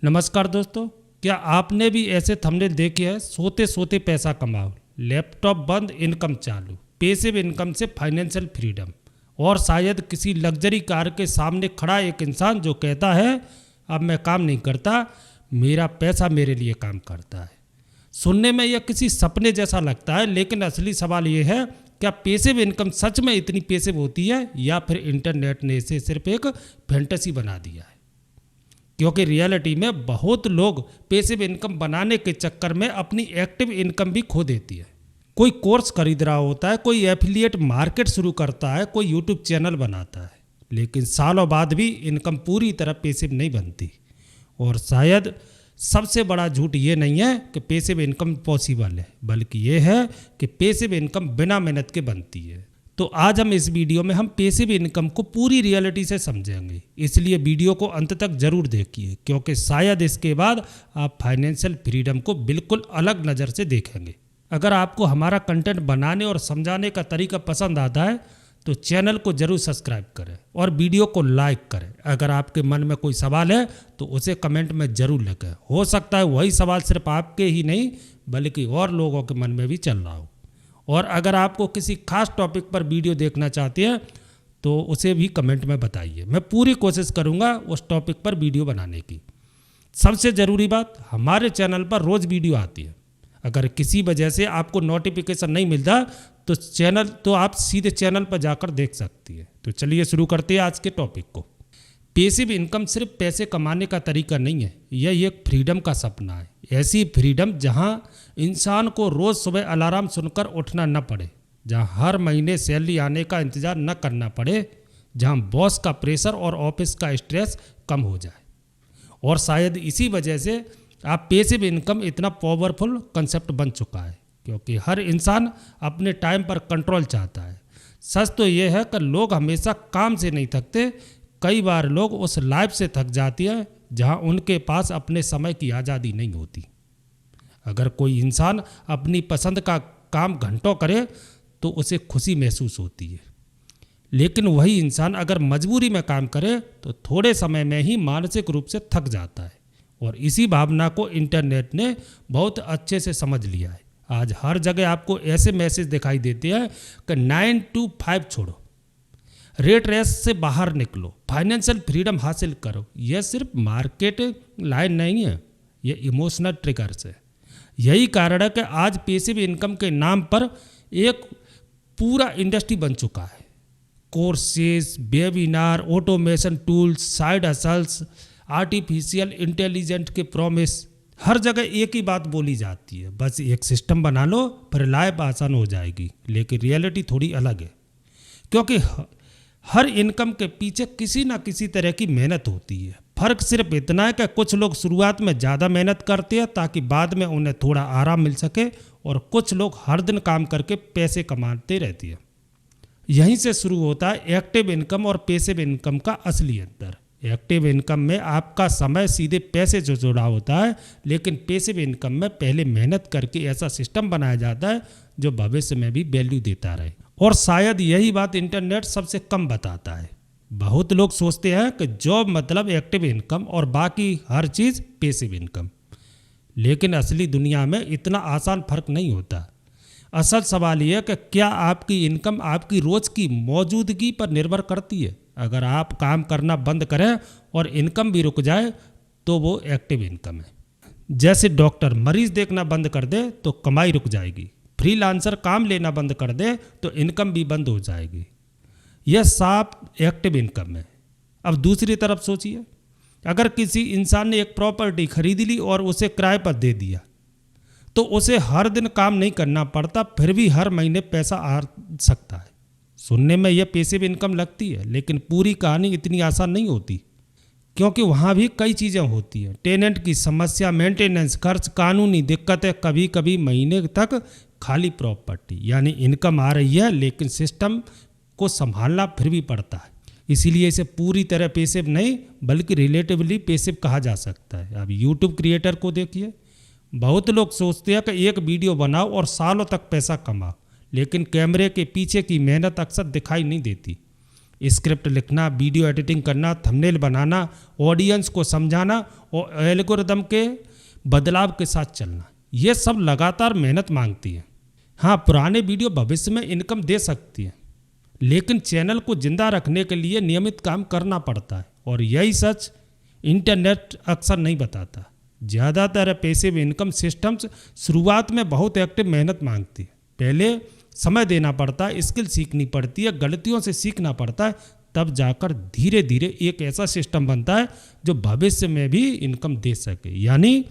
नमस्कार दोस्तों, क्या आपने भी ऐसे थंबनेल देखे हैं? सोते सोते पैसा कमाओ, लैपटॉप बंद, इनकम चालू, पैसिव इनकम से फाइनेंशियल फ्रीडम। और शायद किसी लग्जरी कार के सामने खड़ा एक इंसान जो कहता है अब मैं काम नहीं करता, मेरा पैसा मेरे लिए काम करता है। सुनने में यह किसी सपने जैसा लगता है, लेकिन असली सवाल ये है, क्या पैसिव इनकम सच में इतनी पैसिव होती है या फिर इंटरनेट ने इसे सिर्फ एक फैंटेसी बना दिया है? क्योंकि रियलिटी में बहुत लोग पैसिव इनकम बनाने के चक्कर में अपनी एक्टिव इनकम भी खो देती है। कोई कोर्स खरीद रहा होता है, कोई एफिलिएट मार्केट शुरू करता है, कोई यूट्यूब चैनल बनाता है, लेकिन सालों बाद भी इनकम पूरी तरह पैसिव नहीं बनती। और शायद सबसे बड़ा झूठ ये नहीं है कि पैसिव इनकम पॉसिबल है, बल्कि ये है कि पैसिव इनकम बिना मेहनत के बनती है। तो आज हम इस वीडियो में हम पैसिव इनकम को पूरी रियलिटी से समझेंगे, इसलिए वीडियो को अंत तक जरूर देखिए, क्योंकि शायद इसके बाद आप फाइनेंशियल फ्रीडम को बिल्कुल अलग नज़र से देखेंगे। अगर आपको हमारा कंटेंट बनाने और समझाने का तरीका पसंद आता है तो चैनल को जरूर सब्सक्राइब करें और वीडियो को लाइक करें। अगर आपके मन में कोई सवाल है तो उसे कमेंट में जरूर लिखें। हो सकता है वही सवाल सिर्फ आपके ही नहीं बल्कि और लोगों के मन में भी चल रहा हो। और अगर आपको किसी खास टॉपिक पर वीडियो देखना चाहते हैं तो उसे भी कमेंट में बताइए, मैं पूरी कोशिश करूंगा उस टॉपिक पर वीडियो बनाने की। सबसे ज़रूरी बात, हमारे चैनल पर रोज़ वीडियो आती है। अगर किसी वजह से आपको नोटिफिकेशन नहीं मिलता तो आप सीधे चैनल पर जाकर देख सकती है। तो चलिए शुरू करते हैं आज के टॉपिक को। पैसिव इनकम सिर्फ पैसे कमाने का तरीका नहीं है, यह एक फ्रीडम का सपना है। ऐसी फ्रीडम जहां इंसान को रोज़ सुबह अलार्म सुनकर उठना न पड़े, जहां हर महीने सैलरी आने का इंतज़ार न करना पड़े, जहां बॉस का प्रेशर और ऑफिस का स्ट्रेस कम हो जाए। और शायद इसी वजह से आप पैसिव इनकम इतना पावरफुल कंसेप्ट बन चुका है, क्योंकि हर इंसान अपने टाइम पर कंट्रोल चाहता है। सच तो यह है कि लोग हमेशा काम से नहीं थकते, कई बार लोग उस लाइफ से थक जाती है जहां उनके पास अपने समय की आज़ादी नहीं होती। अगर कोई इंसान अपनी पसंद का काम घंटों करे तो उसे खुशी महसूस होती है, लेकिन वही इंसान अगर मजबूरी में काम करे तो थोड़े समय में ही मानसिक रूप से थक जाता है। और इसी भावना को इंटरनेट ने बहुत अच्छे से समझ लिया है। आज हर जगह आपको ऐसे मैसेज दिखाई देते हैं कि 9 to 5 छोड़ो, रेट रेस से बाहर निकलो, फाइनेंशियल फ्रीडम हासिल करो। यह सिर्फ मार्केट लाइन नहीं है, यह इमोशनल ट्रिगर्स है। यही कारण है कि आज पैसिव इनकम के नाम पर एक पूरा इंडस्ट्री बन चुका है। Courses, webinar, automation tools, side hustles, artificial intelligent के प्रॉमिस, हर जगह एक ही बात बोली जाती है, बस एक सिस्टम बना लो फिर लाइफ आसान हो जाएगी। लेकिन रियलिटी थोड़ी अलग है, क्योंकि हर इनकम के पीछे किसी ना किसी तरह की मेहनत होती है। फर्क सिर्फ इतना है कि कुछ लोग शुरुआत में ज़्यादा मेहनत करते हैं ताकि बाद में उन्हें थोड़ा आराम मिल सके, और कुछ लोग हर दिन काम करके पैसे कमाते रहती है। यहीं से शुरू होता है एक्टिव इनकम और पैसिव इनकम का असली अंतर। एक्टिव इनकम में आपका समय सीधे पैसे से जुड़ा होता है, लेकिन पैसिव इनकम में पहले मेहनत करके ऐसा सिस्टम बनाया जाता है जो भविष्य में भी वैल्यू देता रहे। और शायद यही बात इंटरनेट सबसे कम बताता है। बहुत लोग सोचते हैं कि जॉब मतलब एक्टिव इनकम और बाकी हर चीज़ पैसिव इनकम, लेकिन असली दुनिया में इतना आसान फर्क नहीं होता। असल सवाल यह है कि क्या आपकी इनकम आपकी रोज़ की मौजूदगी पर निर्भर करती है। अगर आप काम करना बंद करें और इनकम भी रुक जाए तो वो एक्टिव इनकम है। जैसे डॉक्टर मरीज देखना बंद कर दे तो कमाई रुक जाएगी, फ्रीलांसर काम लेना बंद कर दे तो इनकम भी बंद हो जाएगी। यह साफ एक्टिव इनकम है। अब दूसरी तरफ सोचिए, अगर किसी इंसान ने एक प्रॉपर्टी खरीद ली और उसे किराए पर दे दिया तो उसे हर दिन काम नहीं करना पड़ता, फिर भी हर महीने पैसा आ सकता है। सुनने में यह पैसिव इनकम लगती है, लेकिन पूरी कहानी इतनी आसान नहीं होती, क्योंकि वहाँ भी कई चीज़ें होती हैं। टेनेंट की समस्या, मेंटेनेंस खर्च, कानूनी दिक्कतें, कभी कभी महीने तक खाली प्रॉपर्टी, यानी इनकम आ रही है लेकिन सिस्टम को संभालना फिर भी पड़ता है। इसीलिए इसे पूरी तरह पैसिव नहीं बल्कि रिलेटिवली पैसिव कहा जा सकता है। अब यूट्यूब क्रिएटर को देखिए, बहुत लोग सोचते हैं कि एक वीडियो बनाओ और सालों तक पैसा कमाओ, लेकिन कैमरे के पीछे की मेहनत अक्सर दिखाई नहीं देती। स्क्रिप्ट लिखना, वीडियो एडिटिंग करना, थंबनेल बनाना, ऑडियंस को समझाना और एल्गोरिदम के बदलाव के साथ चलना, ये सब लगातार मेहनत मांगती है। हाँ, पुराने वीडियो भविष्य में इनकम दे सकती है, लेकिन चैनल को जिंदा रखने के लिए नियमित काम करना पड़ता है और यही सच इंटरनेट अक्सर नहीं बताता। ज़्यादातर पैसिव इनकम सिस्टम्स शुरुआत में बहुत एक्टिव मेहनत मांगती है। पहले समय देना पड़ता है, स्किल सीखनी पड़ती है, गलतियों से सीखना पड़ता है, तब जाकर धीरे धीरे एक ऐसा सिस्टम बनता है जो भविष्य में भी इनकम दे सके। यानी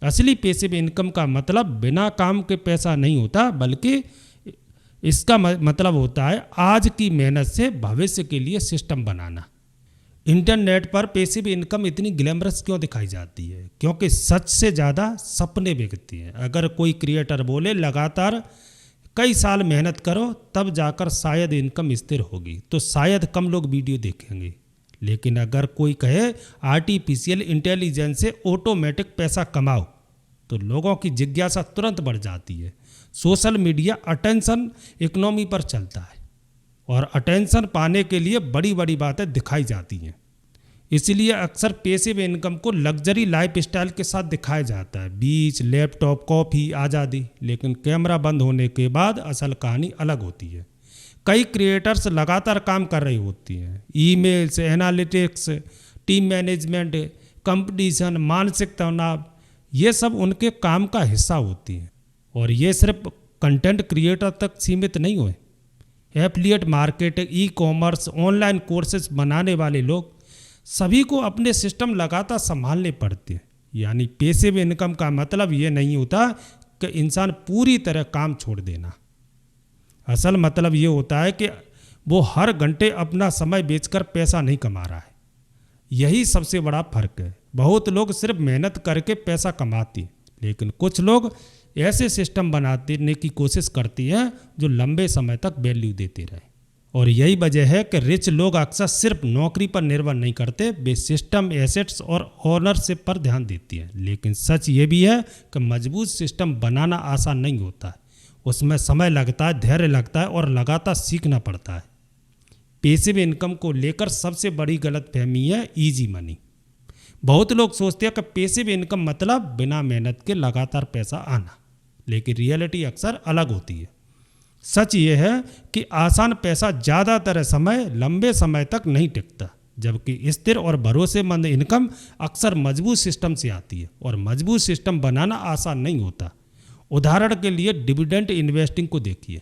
असली पैसिव इनकम का मतलब बिना काम के पैसा नहीं होता, बल्कि इसका मतलब होता है आज की मेहनत से भविष्य के लिए सिस्टम बनाना। इंटरनेट पर पैसिव इनकम इतनी ग्लैमरस क्यों दिखाई जाती है? क्योंकि सच से ज़्यादा सपने बिकते हैं। अगर कोई क्रिएटर बोले लगातार कई साल मेहनत करो तब जाकर शायद इनकम स्थिर होगी, तो शायद कम लोग वीडियो देखेंगे। लेकिन अगर कोई कहे आर्टिफिशियल इंटेलिजेंस से ऑटोमेटिक पैसा कमाओ, तो लोगों की जिज्ञासा तुरंत बढ़ जाती है। सोशल मीडिया अटेंशन इकोनॉमी पर चलता है और अटेंशन पाने के लिए बड़ी बड़ी बातें दिखाई जाती हैं। इसलिए अक्सर पैसिव इनकम को लग्जरी लाइफस्टाइल के साथ दिखाया जाता है, बीच, लैपटॉप, कॉफ़ी, आज़ादी। लेकिन कैमरा बंद होने के बाद असल कहानी अलग होती है। कई क्रिएटर्स लगातार काम कर रही होती हैं, emails, analytics, team management, competition, मानसिक तनाव, ये सब उनके काम का हिस्सा होती हैं। और ये सिर्फ कंटेंट क्रिएटर तक सीमित नहीं हुए। Affiliate marketing, e commerce, online courses बनाने वाले लोग, सभी को अपने सिस्टम लगातार संभालने पड़ते हैं। यानी पैसिव इनकम का मतलब ये नहीं होता कि इंसान पूरी तरह काम छोड़ देना। असल मतलब ये होता है कि वो हर घंटे अपना समय बेचकर पैसा नहीं कमा रहा है। यही सबसे बड़ा फर्क है। बहुत लोग सिर्फ मेहनत करके पैसा कमाते हैं, लेकिन कुछ लोग ऐसे सिस्टम बनाने की कोशिश करती हैं जो लंबे समय तक वैल्यू देते रहे। और यही वजह है कि रिच लोग अक्सर सिर्फ नौकरी पर निर्भर नहीं करते, वे सिस्टम, एसेट्स और ओनरशिप पर ध्यान देती हैं। लेकिन सच ये भी है कि मजबूत सिस्टम बनाना आसान नहीं होता है। उसमें समय लगता है, धैर्य लगता है और लगातार सीखना पड़ता है। पैसिव इनकम को लेकर सबसे बड़ी गलतफहमी है ईजी मनी। बहुत लोग सोचते हैं कि पैसिव इनकम मतलब बिना मेहनत के लगातार पैसा आना, लेकिन रियलिटी अक्सर अलग होती है। सच ये है कि आसान पैसा ज़्यादातर समय लंबे समय तक नहीं टिकता, जबकि स्थिर और भरोसेमंद इनकम अक्सर मजबूत सिस्टम से आती है और मजबूत सिस्टम बनाना आसान नहीं होता। उदाहरण के लिए डिविडेंड इन्वेस्टिंग को देखिए।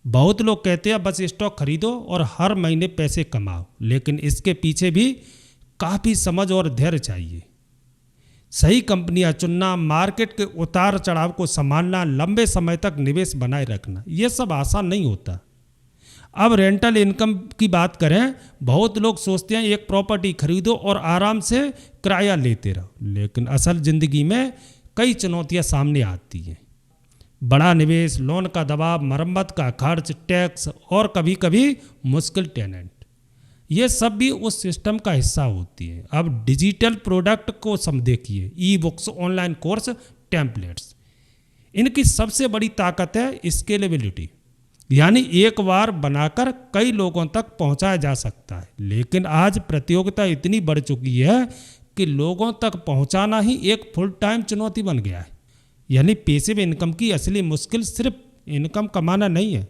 बहुत लोग कहते हैं बस स्टॉक खरीदो और हर महीने पैसे कमाओ, लेकिन इसके पीछे भी काफ़ी समझ और धैर्य चाहिए। सही कंपनियां चुनना, मार्केट के उतार चढ़ाव को संभालना, लंबे समय तक निवेश बनाए रखना, ये सब आसान नहीं होता। अब रेंटल इनकम की बात करें, बहुत लोग सोचते हैं एक प्रॉपर्टी खरीदो और आराम से किराया लेते रहो, लेकिन असल ज़िंदगी में कई चुनौतियां सामने आती हैं। बड़ा निवेश, लोन का दबाव, मरम्मत का खर्च, टैक्स और कभी कभी मुश्किल टेनेंट, ये सब भी उस सिस्टम का हिस्सा होती है। अब डिजिटल प्रोडक्ट को देखिए, e books, online course, templates, इनकी सबसे बड़ी ताकत है स्केलेबिलिटी, यानी एक बार बनाकर कई लोगों तक पहुंचाया जा सकता है। लेकिन आज प्रतियोगिता इतनी बढ़ चुकी है कि लोगों तक पहुंचाना ही एक फुल टाइम चुनौती बन गया है। यानी पैसिव इनकम की असली मुश्किल सिर्फ इनकम कमाना नहीं है,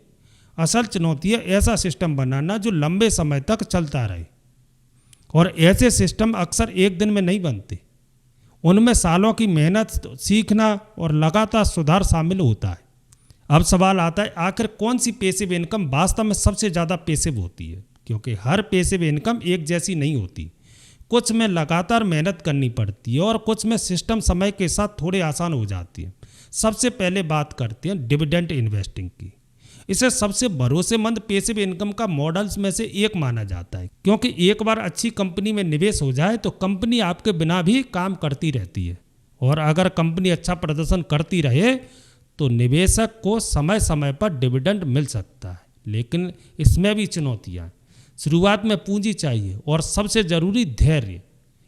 असल चुनौती है ऐसा सिस्टम बनाना जो लंबे समय तक चलता रहे। और ऐसे सिस्टम अक्सर एक दिन में नहीं बनते, उनमें सालों की मेहनत, सीखना और लगातार सुधार शामिल होता है। अब सवाल आता है, आखिर कौन सी पैसिव इनकम वास्तव में सबसे ज़्यादा पैसिव होती है? क्योंकि हर पैसिव इनकम एक जैसी नहीं होती। कुछ में लगातार मेहनत करनी पड़ती है और कुछ में सिस्टम समय के साथ थोड़े आसान हो जाती है। सबसे पहले बात करते हैं डिविडेंड इन्वेस्टिंग की। इसे सबसे भरोसेमंद पैसिव इनकम का मॉडल्स में से एक माना जाता है, क्योंकि एक बार अच्छी कंपनी में निवेश हो जाए तो कंपनी आपके बिना भी काम करती रहती है। और अगर कंपनी अच्छा प्रदर्शन करती रहे तो निवेशक को समय समय पर डिविडेंड मिल सकता है। लेकिन इसमें भी चुनौतियाँ, शुरुआत में पूंजी चाहिए और सबसे ज़रूरी धैर्य।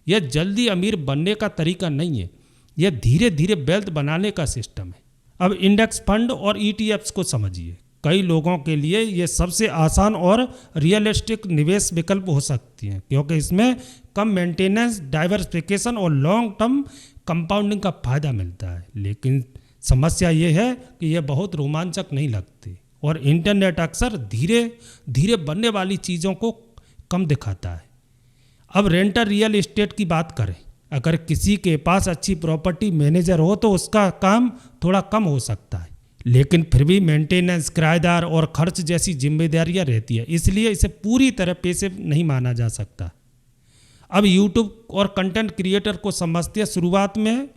यह जल्दी अमीर बनने का तरीका नहीं है, यह धीरे धीरे वेल्थ बनाने का सिस्टम है। अब इंडेक्स फंड और ETFs को समझिए। कई लोगों के लिए ये सबसे आसान और रियलिस्टिक निवेश विकल्प हो सकती है, क्योंकि इसमें कम मेंटेनेंस, डाइवर्सिफिकेशन और लॉन्ग टर्म कंपाउंडिंग का फायदा मिलता है। लेकिन समस्या ये है कि यह बहुत रोमांचक नहीं लगती और इंटरनेट अक्सर धीरे धीरे बनने वाली चीज़ों को कम दिखाता है। अब रेंटल रियल एस्टेट की बात करें, अगर किसी के पास अच्छी प्रॉपर्टी मैनेजर हो तो उसका काम थोड़ा कम हो सकता है, लेकिन फिर भी मेंटेनेंस, किराएदार और खर्च जैसी जिम्मेदारियां रहती है, इसलिए इसे पूरी तरह पैसे नहीं माना जा सकता। अब यूट्यूब और कंटेंट क्रिएटर को समझते हैं, शुरुआत में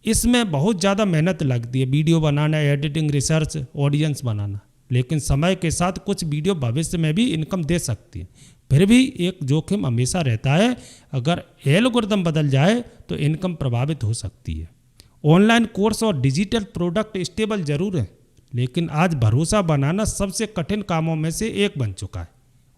इसमें बहुत ज़्यादा मेहनत लगती है, वीडियो बनाना, एडिटिंग, रिसर्च, ऑडियंस बनाना, लेकिन समय के साथ कुछ वीडियो भविष्य में भी इनकम दे सकती है। फिर भी एक जोखिम हमेशा रहता है, अगर एल्गोरिदम बदल जाए तो इनकम प्रभावित हो सकती है। ऑनलाइन कोर्स और डिजिटल प्रोडक्ट स्टेबल जरूर है, लेकिन आज भरोसा बनाना सबसे कठिन कामों में से एक बन चुका है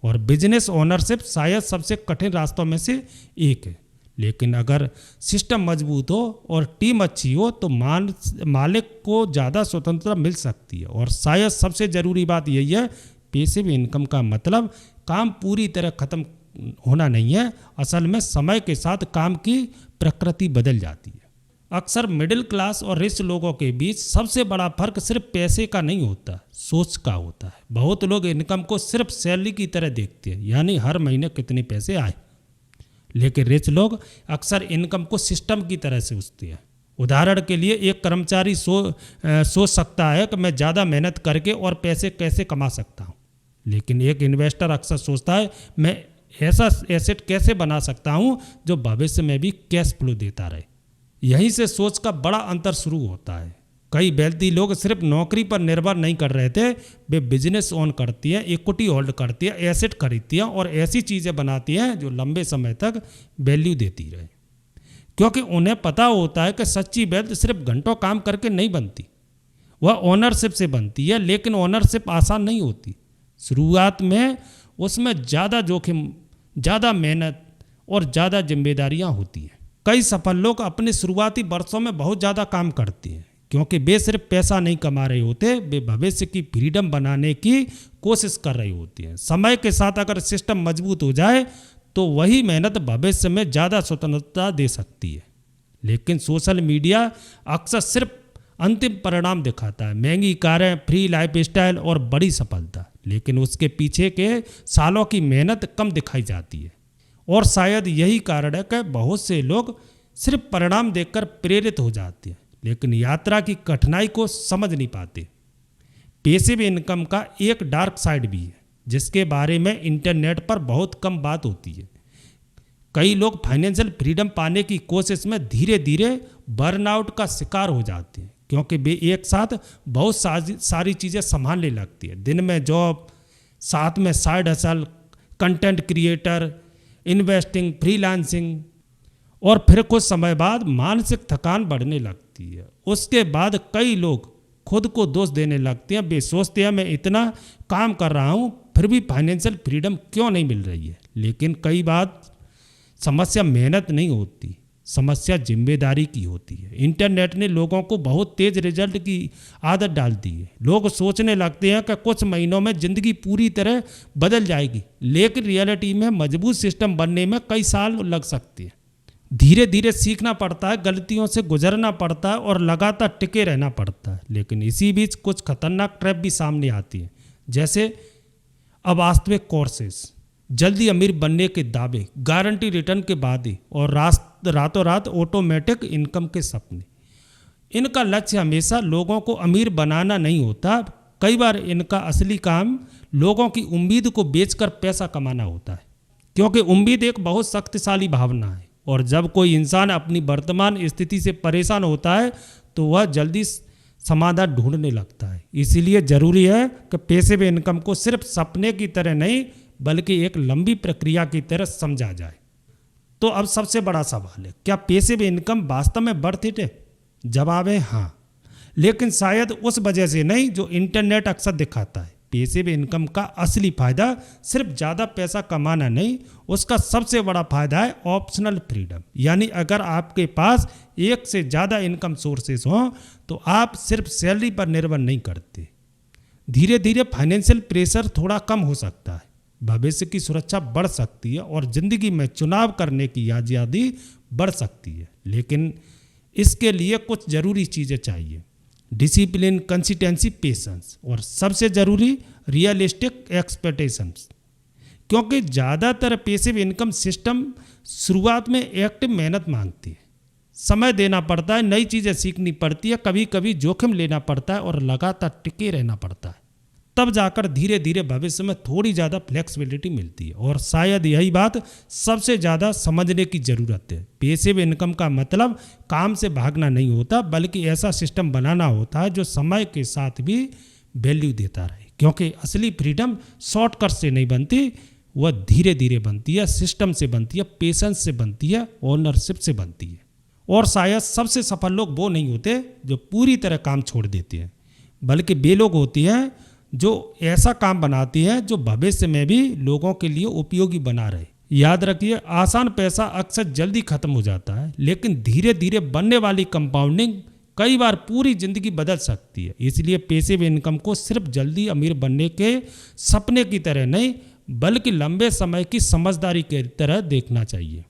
और बिजनेस ओनरशिप शायद सबसे कठिन रास्तों में से एक है। लेकिन अगर सिस्टम मजबूत हो और टीम अच्छी हो तो मालिक को ज़्यादा स्वतंत्रता मिल सकती है। और शायद सबसे ज़रूरी बात यही है, पैसिव इनकम का मतलब काम पूरी तरह ख़त्म होना नहीं है, असल में समय के साथ काम की प्रकृति बदल जाती है। अक्सर मिडिल क्लास और रिच लोगों के बीच सबसे बड़ा फर्क सिर्फ पैसे का नहीं होता, सोच का होता है। बहुत लोग इनकम को सिर्फ सैलरी की तरह देखते हैं, यानी हर महीने कितने पैसे आए, लेकिन रिच लोग अक्सर इनकम को सिस्टम की तरह से सोचते हैं। उदाहरण के लिए एक कर्मचारी सोच सकता है कि मैं ज़्यादा मेहनत करके और पैसे कैसे कमा सकता हूँ, लेकिन एक इन्वेस्टर अक्सर सोचता है मैं ऐसा एसेट कैसे बना सकता हूँ जो भविष्य में भी कैश फ्लो देता रहे। यहीं से सोच का बड़ा अंतर शुरू होता है। कई वेल्दी लोग सिर्फ नौकरी पर निर्भर नहीं कर रहे थे, वे बिजनेस ओन करती हैं, इक्विटी होल्ड करती हैं, एसेट खरीदती हैं और ऐसी चीज़ें बनाती हैं जो लंबे समय तक वैल्यू देती रहे, क्योंकि उन्हें पता होता है कि सच्ची वेल्थ सिर्फ घंटों काम करके नहीं बनती, वह ओनरशिप से बनती है। लेकिन ओनरशिप आसान नहीं होती, शुरुआत में उसमें ज़्यादा जोखिम, ज़्यादा मेहनत और ज़्यादा जिम्मेदारियाँ होती हैं। कई सफल लोग अपने शुरुआती वर्षों में बहुत ज़्यादा काम करते हैं, क्योंकि वे सिर्फ पैसा नहीं कमा रहे होते, वे भविष्य की फ्रीडम बनाने की कोशिश कर रही होती हैं। समय के साथ अगर सिस्टम मजबूत हो जाए तो वही मेहनत भविष्य में ज़्यादा स्वतंत्रता दे सकती है। लेकिन सोशल मीडिया अक्सर सिर्फ अंतिम परिणाम दिखाता है, महंगी कारें, फ्री लाइफस्टाइल और बड़ी सफलता, लेकिन उसके पीछे के सालों की मेहनत कम दिखाई जाती है। और शायद यही कारण है कि बहुत से लोग सिर्फ परिणाम देखकर प्रेरित हो जाते हैं, लेकिन यात्रा की कठिनाई को समझ नहीं पाते। पैसिव इनकम का एक डार्क साइड भी है, जिसके बारे में इंटरनेट पर बहुत कम बात होती है। कई लोग फाइनेंशियल फ्रीडम पाने की कोशिश में धीरे धीरे बर्नआउट का शिकार हो जाते हैं, क्योंकि वे एक साथ बहुत सारी चीज़ें संभालने लगती है। दिन में जॉब, साथ में side hustle, content creator, investing, freelancing, और फिर कुछ समय बाद मानसिक थकान बढ़ने लगती है। उसके बाद कई लोग खुद को दोष देने लगते हैं, वे सोचते हैं मैं इतना काम कर रहा हूँ फिर भी फाइनेंशियल फ्रीडम क्यों नहीं मिल रही है। लेकिन कई बार समस्या मेहनत नहीं होती, समस्या जिम्मेदारी की होती है। इंटरनेट ने लोगों को बहुत तेज रिजल्ट की आदत डाल दी है। लोग सोचने लगते हैं कि कुछ महीनों में ज़िंदगी पूरी तरह बदल जाएगी, लेकिन रियलिटी में मजबूत सिस्टम बनने में कई साल लग सकते हैं। धीरे धीरे सीखना पड़ता है, गलतियों से गुजरना पड़ता है और लगातार टिके रहना पड़ता है। लेकिन इसी बीच कुछ खतरनाक ट्रैप भी सामने आती है, जैसे अवास्तविक कोर्सेस, जल्दी अमीर बनने के दावे, गारंटी रिटर्न के वादे और रातों रात ऑटोमेटिक इनकम के सपने। इनका लक्ष्य हमेशा लोगों को अमीर बनाना नहीं होता, कई बार इनका असली काम लोगों की उम्मीद को बेचकर पैसा कमाना होता है, क्योंकि उम्मीद एक बहुत शक्तिशाली भावना है और जब कोई इंसान अपनी वर्तमान स्थिति से परेशान होता है तो वह जल्दी समाधान ढूंढने लगता है। इसीलिए ज़रूरी है कि पैसिव इनकम को सिर्फ सपने की तरह नहीं बल्कि एक लंबी प्रक्रिया की तरह समझा जाए। तो अब सबसे बड़ा सवाल है, क्या पैसिव इनकम वास्तव में वर्थ इट है? जवाब है हाँ, लेकिन शायद उस वजह से नहीं जो इंटरनेट अक्सर दिखाता है। पैसिव इनकम का असली फ़ायदा सिर्फ ज़्यादा पैसा कमाना नहीं, उसका सबसे बड़ा फ़ायदा है ऑप्शनल फ्रीडम। यानी अगर आपके पास एक से ज़्यादा इनकम सोर्सेस हों तो आप सिर्फ सैलरी पर निर्भर नहीं करते। धीरे धीरे फाइनेंशियल प्रेशर थोड़ा कम हो सकता है, भविष्य की सुरक्षा बढ़ सकती है और ज़िंदगी में चुनाव करने की आज़ादी बढ़ सकती है। लेकिन इसके लिए कुछ ज़रूरी चीज़ें चाहिए: डिसिप्लिन, कंसिस्टेंसी, पेशेंस और सबसे ज़रूरी रियलिस्टिक एक्सपेक्टेशंस। क्योंकि ज़्यादातर पैसिव इनकम सिस्टम शुरुआत में एक्टिव मेहनत मांगती है, समय देना पड़ता है, नई चीज़ें सीखनी पड़ती है, कभी कभी जोखिम लेना पड़ता है और लगातार टिके रहना पड़ता है। तब जाकर धीरे धीरे भविष्य में थोड़ी ज़्यादा फ्लेक्सिबिलिटी मिलती है। और शायद यही बात सबसे ज़्यादा समझने की ज़रूरत है। पैसिव इनकम का मतलब काम से भागना नहीं होता, बल्कि ऐसा सिस्टम बनाना होता है जो समय के साथ भी वैल्यू देता रहे। क्योंकि असली फ्रीडम शॉर्टकट से नहीं बनती, वह धीरे धीरे बनती है, सिस्टम से बनती है, पेशेंस से बनती है, ओनरशिप से बनती है। और शायद सबसे सफल लोग वो नहीं होते जो पूरी तरह काम छोड़ देते हैं, बल्कि वे लोग होते हैं जो ऐसा काम बनाती है जो भविष्य में भी लोगों के लिए उपयोगी बना रहे। याद रखिए, आसान पैसा अक्सर जल्दी खत्म हो जाता है, लेकिन धीरे धीरे बनने वाली कंपाउंडिंग कई बार पूरी जिंदगी बदल सकती है। इसलिए पैसिव इनकम को सिर्फ जल्दी अमीर बनने के सपने की तरह नहीं, बल्कि लंबे समय की समझदारी की तरह देखना चाहिए।